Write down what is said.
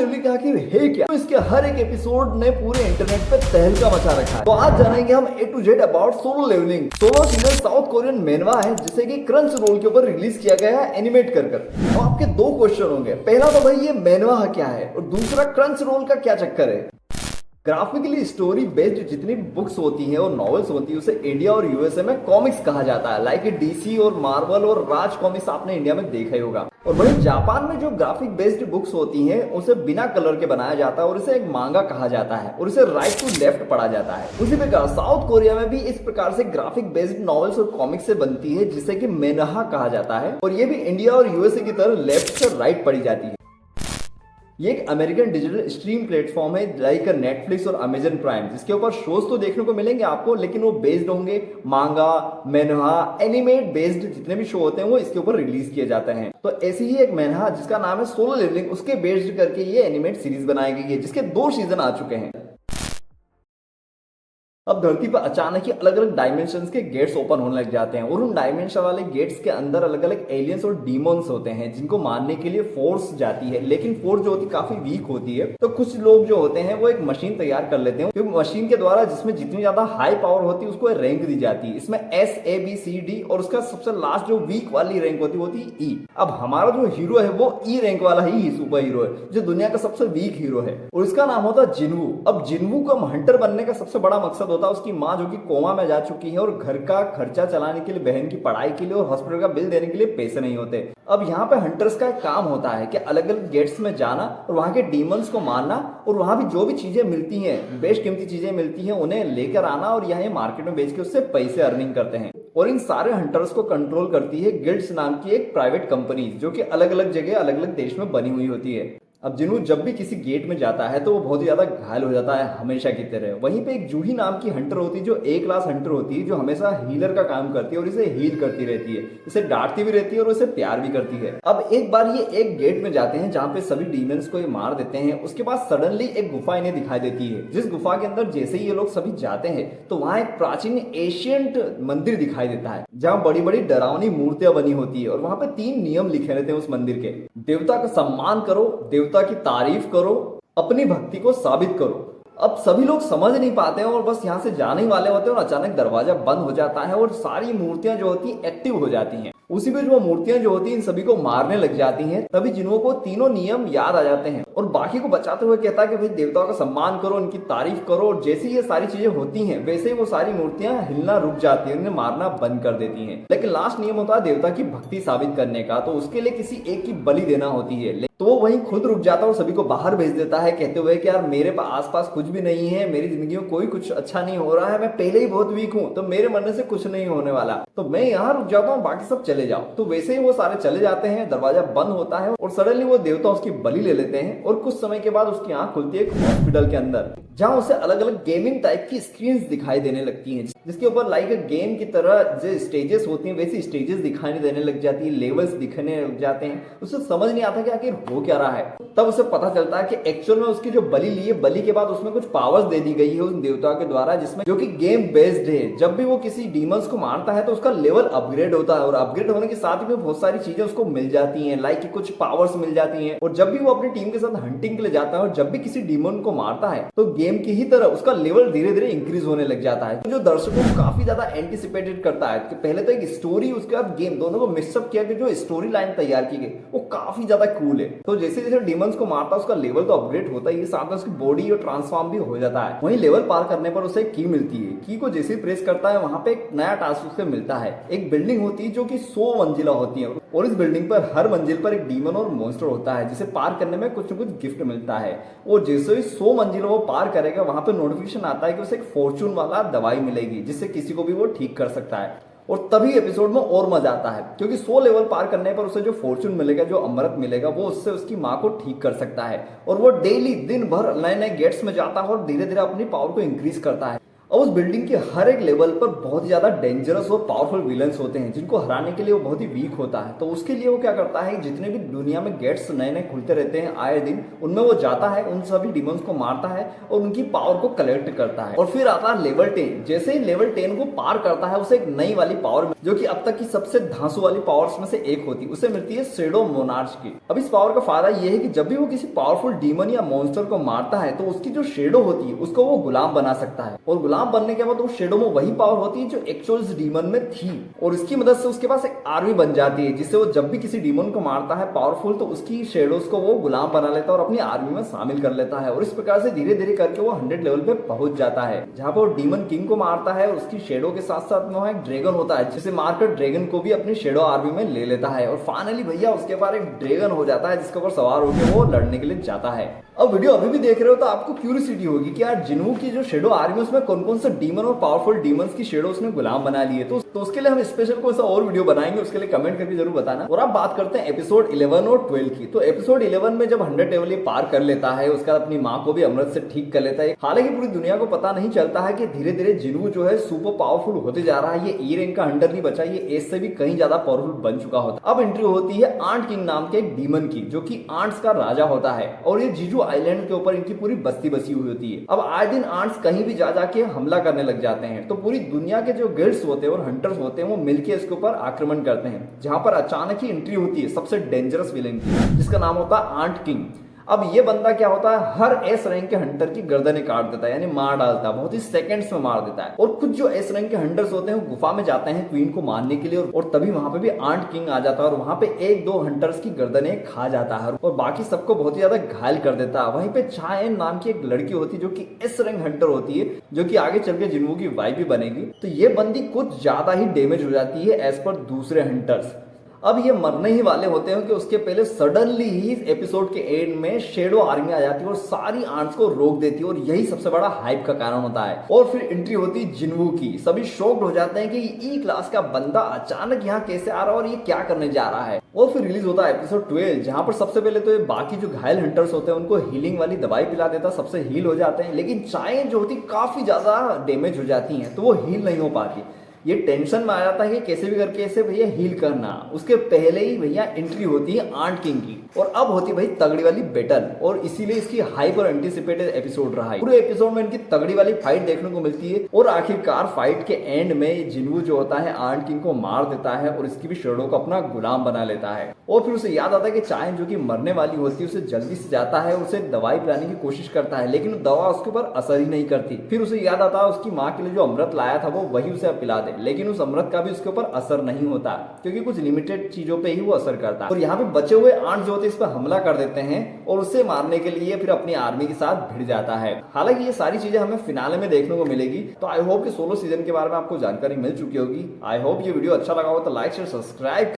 Levelling आखिर है क्या? तो इसके हर एक एपिसोड ने पूरे इंटरनेट पे तहलका मचा रखा है। तो आज जानेंगे हम A to Z about solo leveling. Solo season South Korean manhwa है जिसे कि क्रंच रोल के ऊपर रिलीज किया गया है एनिमेट कर। तो आपके दो क्वेश्चन होंगे, पहला तो भाई ये मेनवा क्या है और दूसरा क्रंच रोल का क्या चक्कर है। ग्राफिकली स्टोरी बेस्ड जितनी बुक्स होती हैं और नॉवेल्स होती है उसे इंडिया और यूएसए में कॉमिक्स कहा जाता है। लाइक डीसी और मार्वल और राज कॉमिक्स आपने इंडिया में देखा ही होगा। और वहीं जापान में जो ग्राफिक बेस्ड बुक्स होती हैं उसे बिना कलर के बनाया जाता है और इसे एक मांगा कहा जाता है और इसे राइट टू लेफ्ट पढ़ा जाता है। उसी प्रकार साउथ कोरिया में भी इस प्रकार से ग्राफिक बेस्ड नॉवेल्स और कॉमिक्स से बनती है जिसे कि मेनहा कहा जाता है और ये भी इंडिया और यूएसए की तरह लेफ्ट से राइट पढ़ी जाती है। ये एक अमेरिकन डिजिटल स्ट्रीम प्लेटफॉर्म है लाइक नेटफ्लिक्स और अमेजन प्राइम, जिसके ऊपर शोज तो देखने को मिलेंगे आपको, लेकिन वो बेस्ड होंगे मांगा, मेनहा, एनिमेट बेस्ड जितने भी शो होते हैं वो इसके ऊपर रिलीज किए जाते हैं। तो ऐसी ही एक मेनहा जिसका नाम है सोलो लेवलिंग, उसके बेस्ड करके ये एनिमेट सीरीज बनाई गई है जिसके 2 सीजन आ चुके हैं। अब धरती पर अचानक ही अलग अलग डायमेंशंस के गेट्स ओपन होने लग जाते हैं और उन डायमेंशन वाले गेट्स के अंदर अलग अलग एलियंस और डीमंस होते हैं जिनको मारने के लिए फोर्स जाती है, लेकिन फोर्स जो होती है काफी वीक होती है। तो कुछ लोग जो होते हैं वो एक मशीन तैयार कर लेते हैं क्योंकि मशीन के द्वारा जिसमें जितनी ज्यादा हाई पावर होती है उसको रैंक दी जाती है। इसमें SABCD और उसका सबसे लास्ट जो वीक वाली रैंक होती है E। अब हमारा जो हीरो है वो E रैंक वाला ही सुपर हीरो है जो दुनिया का सबसे वीक हीरो है और इसका नाम होता है जिनवू। अब जिनवू का हंटर बनने का सबसे बड़ा मकसद होता है उसकी माँ जो कि कोमा में जा चुकी है और घर का खर्चा चलाने के लिए, बहन की पढ़ाई के लिए और हॉस्पिटल का बिल देने के लिए पैसे नहीं होते। अब यहाँ पे हंटर्स का एक काम होता है कि अलग अलग गेट्स में जाना और वहां के डीमंस को मारना और वहां भी जो भी चीजें मिलती हैं, बेशकीमती चीजें मिलती हैं, उन्हें लेकर आना और यहाँ मार्केट में बेच के उससे पैसे अर्निंग करते हैं। और इन सारे हंटर्स को कंट्रोल करती है गिल्ड्स नाम की एक प्राइवेट कंपनी जो कि अलग अलग जगह अलग अलग देश में बनी हुई होती है। अब जिन्हू जब भी किसी गेट में जाता है तो वो बहुत ही ज्यादा घायल हो जाता है हमेशा की तरह। वहीं पे एक जूही नाम की हंटर होती है जो A क्लास हंटर होती है जो हमेशा हीलर का काम करती है और इसे हील करती रहती है, इसे डांटती भी रहती है और उसे प्यार भी करती है। अब एक बार ये एक गेट में जाते हैं जहाँ पे सभी डीमंस को ये मार देते हैं। उसके बाद सडनली एक गुफा इन्हें दिखाई देती है जिस गुफा के अंदर जैसे ही ये लोग सभी जाते हैं तो वहां एक प्राचीन एशियंट मंदिर दिखाई देता है जहाँ बड़ी बड़ी डरावनी मूर्तियां बनी होती है और वहां पे 3 नियम लिखे रहते हैं उस मंदिर के। देवता का सम्मान करो, देवता की तारीफ करो, अपनी भक्ति को साबित करो। अब सभी लोग समझ नहीं पाते हैं और बस यहाँ से जाने ही वाले होते हैं और अचानक दरवाजा बंद हो जाता है और सारी मूर्तियां जो होती हैं एक्टिव हो जाती हैं। उसी में वो मूर्तियां जो होती हैं इन सभी को मारने लग जाती हैं। तभी जिन्हों को 3 नियम याद आ जाते हैं और बाकी को बचाते हुए कहता है कि भाई देवताओं का सम्मान करो, उनकी तारीफ करो। और जैसे ये सारी चीजें होती हैं वैसे ही वो सारी मूर्तियां हिलना रुक जाती है, उन्हें मारना बंद कर देती हैं। लेकिन लास्ट नियम होता है देवता की भक्ति साबित करने का, तो उसके लिए किसी एक की बलि देना होती है। तो वो वहीं खुद रुक जाता है और सभी को बाहर भेज देता है कहते हुए कि यार मेरे आसपास कुछ भी नहीं है, मेरी जिंदगी में कोई कुछ अच्छा नहीं हो रहा है, मैं पहले ही बहुत वीक हूँ तो मेरे मरने से कुछ नहीं होने वाला, तो मैं यहाँ रुक जाता हूँ, बाकी सब चले जाओ। तो वैसे ही वो सारे चले जाते हैं, दरवाजा बंद होता है और सडनली वो देवता उसकी बलि ले लेते हैं और कुछ समय के बाद उसकी आंख खुलती है एक हॉस्पिटल के अंदर जहाँ उसे अलग अलग गेमिंग टाइप की स्क्रीन दिखाई देने लगती हैं जिसके ऊपर लाइक गेम की तरह जो स्टेजेस होती हैं वैसी स्टेजेस दिखाई देने लग जाती है, लेवल्स दिखने लग जाते हैं। उसे समझ नहीं आता कि आखिर हो क्या रहा है। तब उसे पता चलता है कि एक्चुअल में उसकी जो बलि ली है, बलि के बाद उसमें कुछ पावर्स दे दी गई है उस देवता के द्वारा जिसमें जो कि गेम बेस्ड है। जब भी वो किसी डीमंस को मारता है तो उसका लेवल अपग्रेड होता है और अपग्रेड होने के साथ ही में बहुत सारी चीजें उसको मिल जाती हैं, लाइक कुछ पावर्स मिल जाती हैं। और जब भी वो अपनी टीम के साथ हंटिंग के लिए जाता है और जब भी किसी डीमन को मारता है तो गेम की ही तरह उसका लेवल धीरे धीरे इंक्रीज होने लग जाता है, जो दर्शकों को काफी ज्यादा एंटिसिपेटेड करता है कि पहले तो एक स्टोरी उसके बाद गेम दोनों को मिक्सअप किया कि जो स्टोरी लाइन तैयार की गई वो काफी ज्यादा कूल है। तो जैसे जैसे डीमंस को मारता है उसका लेवल तो अपग्रेड होता ही है, साथ में उसकी बॉडी और ट्रांसफॉर्म भी हो जाता है। वहीं लेवल पार करने पर उसे की मिलती है, की को जैसे ही प्रेस करता है वहां पे एक नया टास्क उसे मिलता है। एक बिल्डिंग होती है जो कि 100 मंजिला होती है और इस बिल्डिंग पर हर मंजिल पर एक डीमन और मॉन्स्टर होता है जिसे पार करने में कुछ न कुछ गिफ्ट मिलता है। और जैसे ही 100 मंजिला वो पार करेगा वहां पे नोटिफिकेशन आता है कि उसे एक फॉर्चून वाला दवाई मिलेगी जिससे किसी को भी वो ठीक कर सकता है। और तभी एपिसोड में और मजा आता है क्योंकि 100 लेवल पार करने पर उसे जो फॉर्चून मिलेगा, जो अमृत मिलेगा, वो उससे उसकी माँ को ठीक कर सकता है। और वो डेली दिन भर नए नए गेट्स में जाता है और धीरे धीरे अपनी पावर को इंक्रीज करता है। और उस बिल्डिंग के हर एक लेवल पर बहुत ही ज्यादा डेंजरस और पावरफुल विलन्स होते हैं जिनको हराने के लिए वो बहुत ही वीक होता है। तो उसके लिए वो क्या करता है, जितने भी दुनिया में गेट्स नए नए खुलते रहते हैं आए दिन, उनमें वो जाता है, उन सभी डिमंस को मारता है और उनकी पावर को कलेक्ट करता है। और फिर आता है लेवल 10। जैसे ही लेवल 10 को पार करता है उसे एक नई वाली पावर, जो कि अब तक की सबसे धांसू वाली पावर्स में से एक होती है, उसे मिलती है शैडो मोनार्च की। अब इस पावर का फायदा यह है कि जब भी वो किसी पावरफुल डीमन या मॉन्स्टर को मारता है तो उसकी जो शेडो होती है उसको वो गुलाम बना सकता है, और गुलाम बनने के बाद उस शेडो में वही पावर होती है जो एक्चुअल डीमन में थी, और इसकी मदद से उसके पास एक आर्मी बन जाती है, जिससे वो जब भी किसी डीमन को मारता है पावरफुल तो उसकी शेडोज को वो गुलाम बना लेता है और अपनी आर्मी में शामिल कर लेता है। और इस प्रकार से धीरे धीरे करके वो 100 लेवल पे पहुंच जाता है, जहां पर वो डीमन किंग को मारता है और उसकी शेडो के साथ साथ में एक ड्रैगन होता है, जिसे मारकर ड्रैगन को भी अपनी शेडो आर्मी में ले लेता है। और फाइनली भैया उसके पास एक ड्रैगन हो जाता है जिसके ऊपर सवार होकर वो लड़ने के लिए जाता है। अब वीडियो अभी भी देख रहे हो तो आपको क्यूरियोसिटी होगी कि यार जिन्हू की जो शेडो आर्मी उसमें कौन कौन से डीमन और पावरफुल डीमंस की शेडो उसने गुलाम बना ली है। तो उसके लिए हम स्पेशल कोई सा और वीडियो बनाएंगे, उसके लिए कमेंट करके जरूर बताना। और अब बात करते हैं एपिसोड 11 और 12 की। तो एपिसोड 11 में जब 100 लेवल ये पार कर लेता है, उसके बाद अपनी माँ को भी अमृत से ठीक कर लेता है। हालांकि पूरी दुनिया को पता नहीं चलता है कि धीरे धीरे जिन्हू जो है सुपर पावरफुल होते जा रहा है। ये ई रैंक का हंटर नहीं बचा, ये एस से भी कहीं ज्यादा पावरफुल बन चुका होता। अब एंट्री होती है आंट किंग नाम के एक डीमन की, जो कि आंट्स का राजा होता है, और ये जीजू आइलैंड के ऊपर इनकी पूरी बस्ती बसी हुई होती है। अब आए दिन आंट्स कहीं भी जा जाके हमला करने लग जाते हैं, तो पूरी दुनिया के जो गिल्ड्स होते हैं और हंटर्स होते हैं वो मिलकर इसके ऊपर आक्रमण करते हैं, जहां पर अचानक ही एंट्री होती है सबसे डेंजरस विलेन की, जिसका नाम होता है आंट किंग। अब ये बंदा क्या होता है, हर एस रैंक के हंटर की गर्दनें काट देता है, यानी मार डालता है, बहुत ही सेकंड्स में मार देता है। और कुछ जो एस रैंक के हंटर्स होते हैं वो गुफा में जाते हैं क्वीन को मारने के लिए, और तभी वहां पे भी आंट किंग आ जाता है और वहां पे एक दो हंटर्स की गर्दनें खा जाता है और बाकी सबको बहुत ही ज्यादा घायल कर देता है। वहीं पे चायन नाम की एक लड़की होती है जो कि एस रैंक हंटर होती है, जो कि आगे चल के जिन्हों की वाइफ भी बनेगी। तो ये बंदी कुछ ज्यादा ही डैमेज हो जाती है एज पर दूसरे हंटर्स। अब ये मरने ही वाले होते हैं कि उसके पहले सडनली ही इस एपिसोड के एंड में शेडो आर्मी आ जाती है और सारी आंट्स को रोक देती है, और यही सबसे बड़ा हाइप का कारण होता है। और फिर एंट्री होती है जिन्हू की। सभी शॉक्ड हो जाते हैं कि ई क्लास का बंदा अचानक यहाँ कैसे आ रहा है और ये क्या करने जा रहा है। और फिर रिलीज होता है एपिसोड 12, जहां पर सबसे पहले तो ये बाकी जो घायल हंटर्स होते हैं उनको हीलिंग वाली दवाई पिला देता, सबसे हील हो जाते हैं। लेकिन चायन जो होती काफी ज्यादा डैमेज हो जाती है, तो वो हील नहीं हो पाती। ये टेंशन में आ जाता है कि कैसे भी करके इसे भैया हील करना। उसके पहले ही भैया एंट्री होती है आंट किंग की, और अब होती है भाई तगड़ी वाली बैटल, और इसीलिए इसकी हाइप और एंटिसिपेटेड एपिसोड रहा है। पूरे एपिसोड में इनकी तगड़ी वाली फाइट देखने को मिलती है, और आखिरकार फाइट के एंड में जिन्हू जो होता है आंट किंग को मार देता है और इसकी भी शेडो को अपना गुलाम बना लेता है। और फिर उसे याद आता है कि चायन जो कि मरने वाली होती है, उसे जल्दी से जाता है, उसे दवाई पिलाने की कोशिश करता है, लेकिन दवा उसके ऊपर असर ही नहीं करती। फिर उसे याद आता है उसकी माँ के लिए जो अमृत लाया था वो वही उसे पिला दे, लेकिन उस अमृत का भी उसके ऊपर असर नहीं होता, क्योंकि कुछ लिमिटेड चीजों पे ही वो असर करता है। और यहाँ पे बचे हुए आंट जो होते हैं इस पर हमला कर देते हैं और उसे मारने के लिए फिर अपनी आर्मी के साथ भिड़ जाता है। हालांकि ये सारी चीजें हमें फिनाले में देखने को मिलेगी। तो आई होप कि सोलो सीजन के बारे में आपको जानकारी मिल चुकी होगी। आई होप ये वीडियो अच्छा लगा हो तो लाइक शेयर सब्सक्राइब